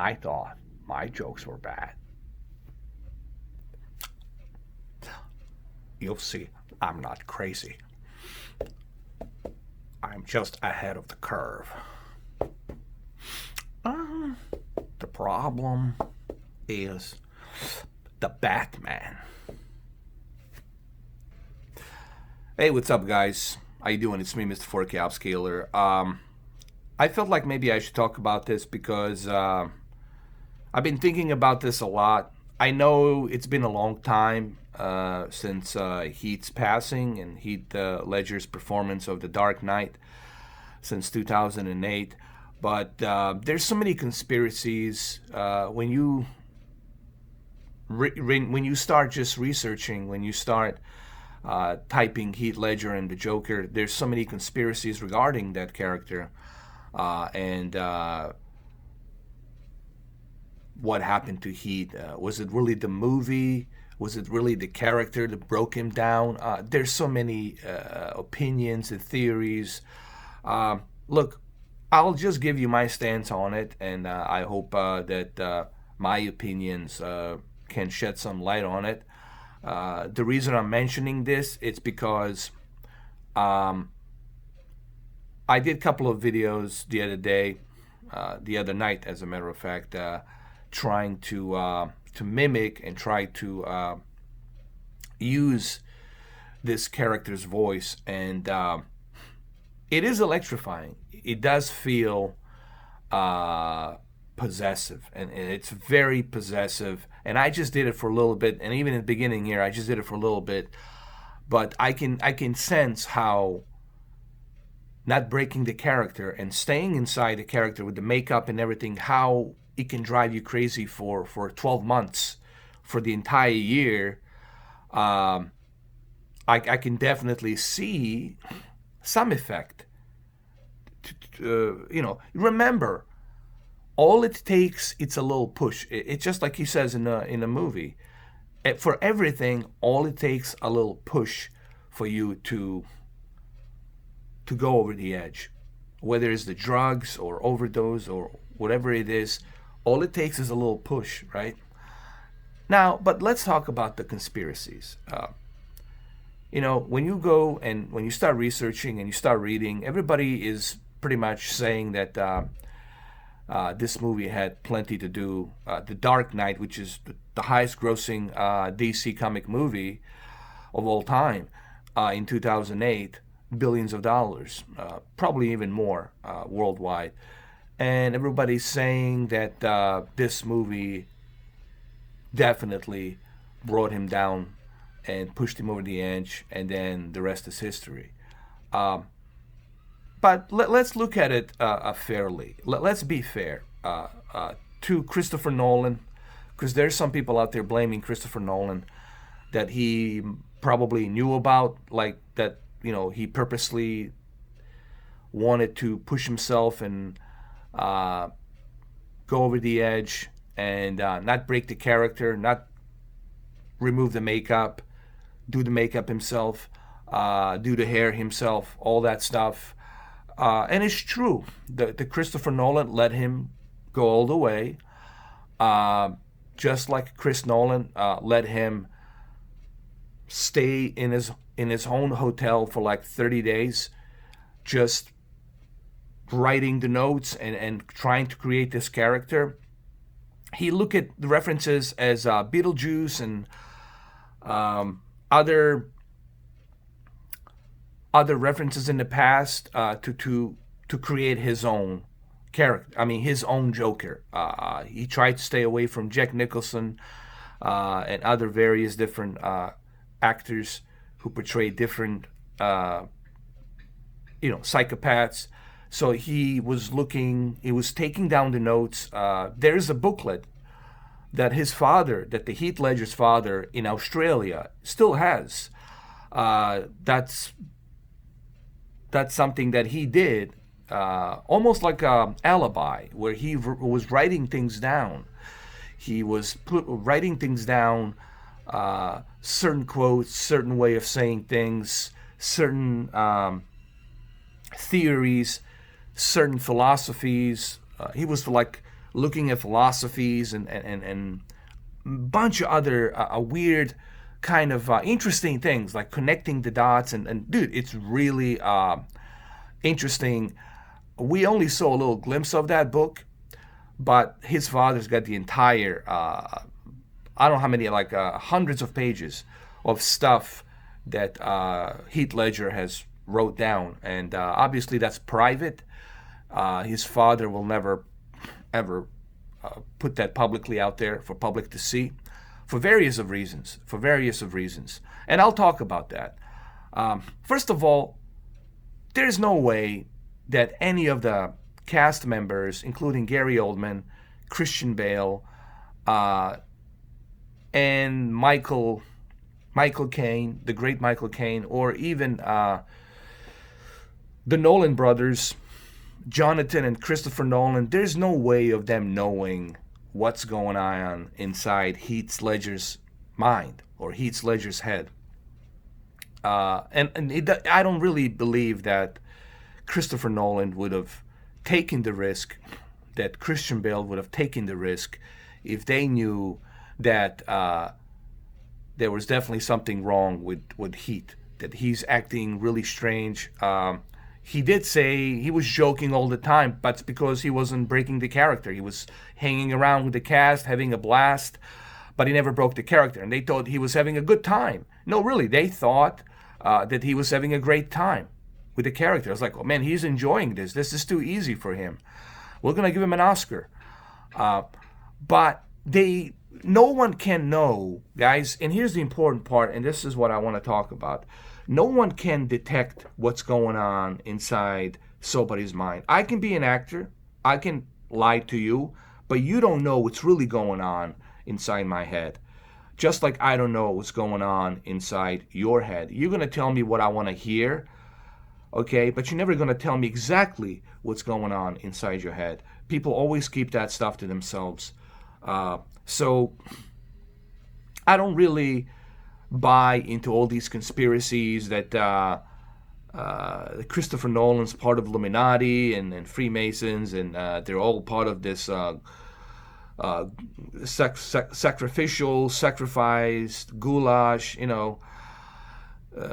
I thought my jokes were bad. You'll see, I'm not crazy. I'm just ahead of the curve. The problem is the Batman. Hey, what's up, guys? How you doing? It's me, Mr. 4K Upscaler. I felt like maybe I should talk about this because I've been thinking about this a lot. I know it's been a long time since Heath's passing and Heath Ledger's performance of The Dark Knight since 2008. But there's so many conspiracies when you start just researching, when you start typing Heath Ledger and the Joker, there's so many conspiracies regarding that character and what happened to Heath. Was it really the movie? Was it really the character that broke him down? There's so many opinions and theories. Look, I'll just give you my stance on it, and I hope that my opinions can shed some light on it. The reason I'm mentioning this, it's because I did a couple of videos the other night, as a matter of fact, trying to mimic and try to use this character's voice, and it is electrifying. It does feel possessive, and it's very possessive. And I just did it for a little bit, and even in the beginning here, I just did it for a little bit. But I can sense how not breaking the character and staying inside the character with the makeup and everything, how it can drive you crazy for 12 months, for the entire year. I can definitely see some effect. Remember, all it takes, it's a little push. It's just like he says in a movie. For everything, all it takes a little push for you to go over the edge. Whether it's the drugs or overdose or whatever it is, all it takes is a little push, right? Now, but let's talk about the conspiracies. When you go and when you start researching and you start reading, everybody is pretty much saying that this movie had plenty to do. The Dark Knight, which is the highest grossing DC comic movie of all time in 2008, billions of dollars, probably even more worldwide. And everybody's saying that this movie definitely brought him down and pushed him over the edge, and then the rest is history. But let's look at it fairly. Let's be fair to Christopher Nolan, because there's some people out there blaming Christopher Nolan that he probably knew about, like that, he purposely wanted to push himself and go over the edge and not break the character, not remove the makeup, do the makeup himself, do the hair himself, all that stuff. And it's true. The Christopher Nolan let him go all the way. Just like Chris Nolan let him stay in his own hotel for like 30 days, just writing the notes and trying to create this character. He looked at the references as Beetlejuice and other references in the past to create his own character. I mean, his own Joker. He tried to stay away from Jack Nicholson and other various different actors who portray different, psychopaths. So he was taking down the notes. There's a booklet that the Heath Ledger's father in Australia still has. That's something that he did, almost like an alibi, where he was writing things down. He was writing things down, certain quotes, certain way of saying things, certain theories, certain philosophies. He was like looking at philosophies and a bunch of other weird kind of interesting things, like connecting the dots. And dude, it's really interesting. We only saw a little glimpse of that book, but his father's got the entire, I don't know how many, like hundreds of pages of stuff that Heath Ledger has wrote down. And obviously that's private. His father will never, ever put that publicly out there for public to see for various of reasons. And I'll talk about that. First of all, there's no way that any of the cast members, including Gary Oldman, Christian Bale, and Michael Caine, the great Michael Caine, or even the Nolan brothers, Jonathan and Christopher Nolan, there's no way of them knowing what's going on inside Heath Ledger's mind or Heath Ledger's head. I don't really believe that Christopher Nolan would have taken the risk, that Christian Bale would have taken the risk if they knew that there was definitely something wrong with Heath, that he's acting really strange. He did say he was joking all the time, but it's because he wasn't breaking the character. He was hanging around with the cast, having a blast, but he never broke the character. And they thought he was having a good time. No, really, they thought that he was having a great time with the character. I was like, oh man, he's enjoying this. This is too easy for him. We're going to give him an Oscar. But no one can know, guys, and here's the important part, and this is what I want to talk about. No one can detect what's going on inside somebody's mind. I can be an actor, I can lie to you, but you don't know what's really going on inside my head. Just like I don't know what's going on inside your head. You're going to tell me what I want to hear, okay, but you're never going to tell me exactly what's going on inside your head. People always keep that stuff to themselves. So I don't really buy into all these conspiracies that Christopher Nolan's part of Illuminati and Freemasons, and they're all part of this sacrificed goulash. You know,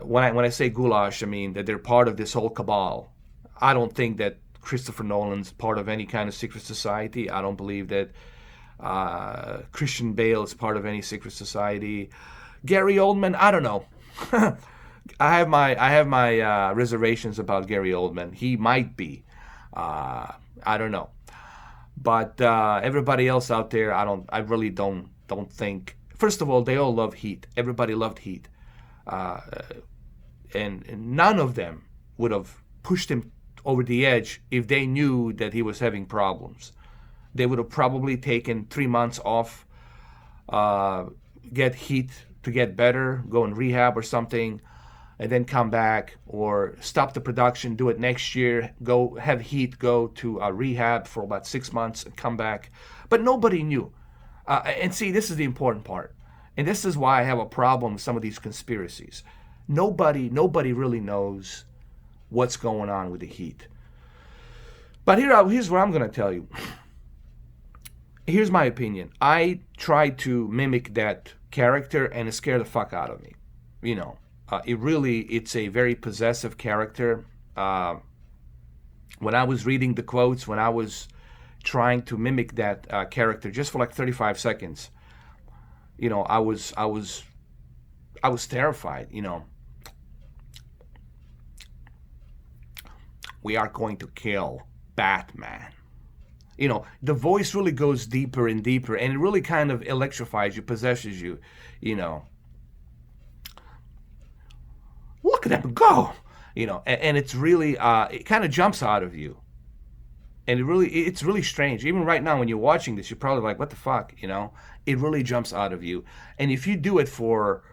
when I say goulash, I mean that they're part of this whole cabal. I don't think that Christopher Nolan's part of any kind of secret society. I don't believe that Christian Bale is part of any secret society. Gary Oldman, I don't know. I have my reservations about Gary Oldman. He might be. I don't know. But everybody else out there, I really don't think. First of all, they all love Heath. Everybody loved Heath. And none of them would have pushed him over the edge if they knew that he was having problems. They would have probably taken 3 months off, get Heath to get better, go in rehab or something, and then come back, or stop the production, do it next year, go have Heath go to rehab for about 6 months and come back. But nobody knew. And see, this is the important part. And this is why I have a problem with some of these conspiracies. Nobody really knows what's going on with the Heath. But here's what I'm going to tell you. Here's my opinion. I tried to mimic that character and it scared the fuck out of me. You know, it's a very possessive character. When I was reading the quotes, when I was trying to mimic that character just for like 35 seconds, you know, I was terrified, you know. We are going to kill Batman. You know, the voice really goes deeper and deeper, and it really kind of electrifies you, possesses you, you know. Look at them go, you know, and it's really, it kind of jumps out of you. And it's really strange. Even right now when you're watching this, you're probably like, what the fuck, you know? It really jumps out of you. And if you do it for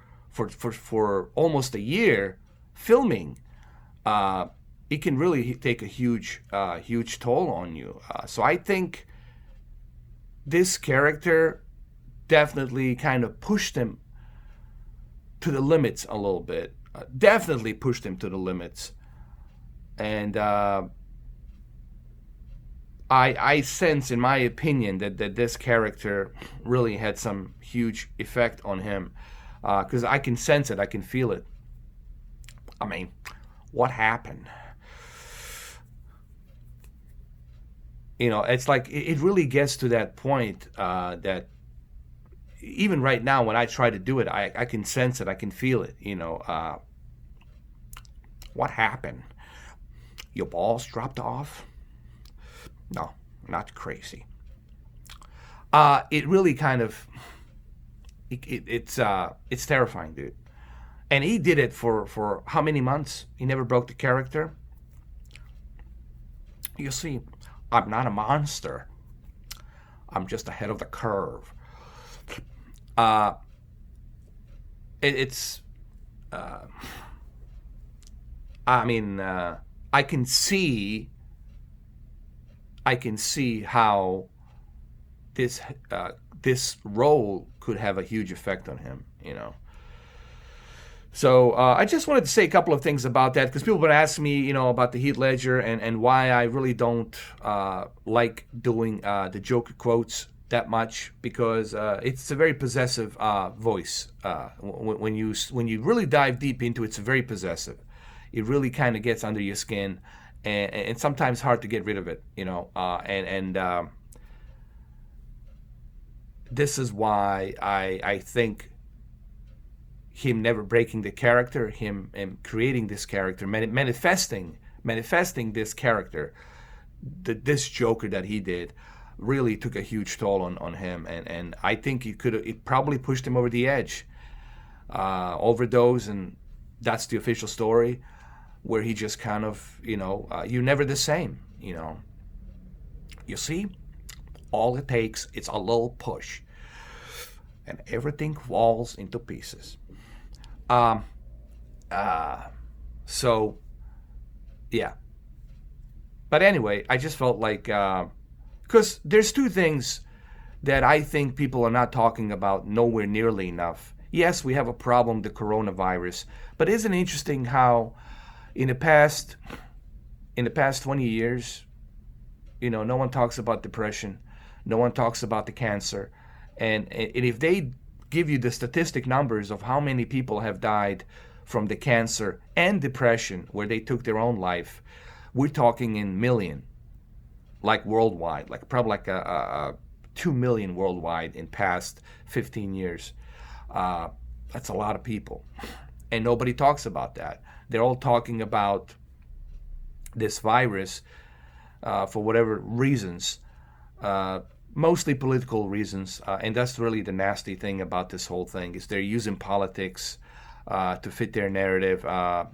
almost a year filming, it can really take a huge toll on you. So I think this character definitely kind of pushed him to the limits a little bit. Definitely pushed him to the limits. And I sense, in my opinion, that this character really had some huge effect on him, because I can sense it, I can feel it. I mean, what happened? It's like it really gets to that point, that even right now when I try to do it, I can sense it, I can feel it. What happened? Your balls dropped off? No, not crazy. It really kind of it's terrifying, dude. And he did it for how many months? He never broke the character. You see, I'm not a monster. I'm just ahead of the curve. Uh, it's. I mean, I can see. I can see how this role could have a huge effect on him. So I just wanted to say a couple of things about that, because people have been asking me, about the Heath Ledger, and why I really don't like doing the Joker quotes that much, because it's a very possessive voice. When you really dive deep into it, it's very possessive. It really kind of gets under your skin, and sometimes hard to get rid of it. This is why I think him never breaking the character, him creating this character, manifesting this character, this Joker that he did, really took a huge toll on him, and I think it probably pushed him over the edge. Overdose, and that's the official story, where he just kind of, you're never the same. You see, all it takes is a little push, and everything falls into pieces. So, yeah. But anyway, I just felt like, because there's two things that I think people are not talking about nowhere nearly enough. Yes, we have a problem, the coronavirus, but isn't it interesting how in the past 20 years, no one talks about depression, no one talks about the cancer, and if they give you the statistic numbers of how many people have died from the cancer and depression where they took their own life, we're talking in million, like worldwide, like probably like a 2 million worldwide in past 15 years. That's a lot of people, and nobody talks about that. They're all talking about this virus for whatever reasons, mostly political reasons, and that's really the nasty thing about this whole thing, is they're using politics to fit their narrative.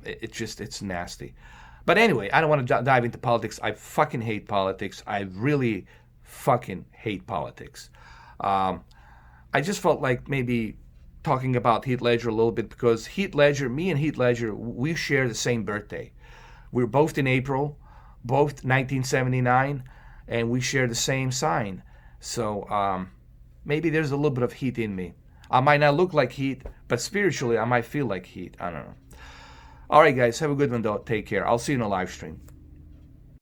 It's nasty. But anyway, I don't want to dive into politics. I fucking hate politics. I really fucking hate politics. I just felt like maybe talking about Heath Ledger a little bit, because me and Heath Ledger, we share the same birthday. We were both in April, both 1979, and we share the same sign. So maybe there's a little bit of Heath in me. I might not look like Heath, but spiritually I might feel like Heath. I don't know. All right, guys, have a good one, though. Take care. I'll see you in a live stream.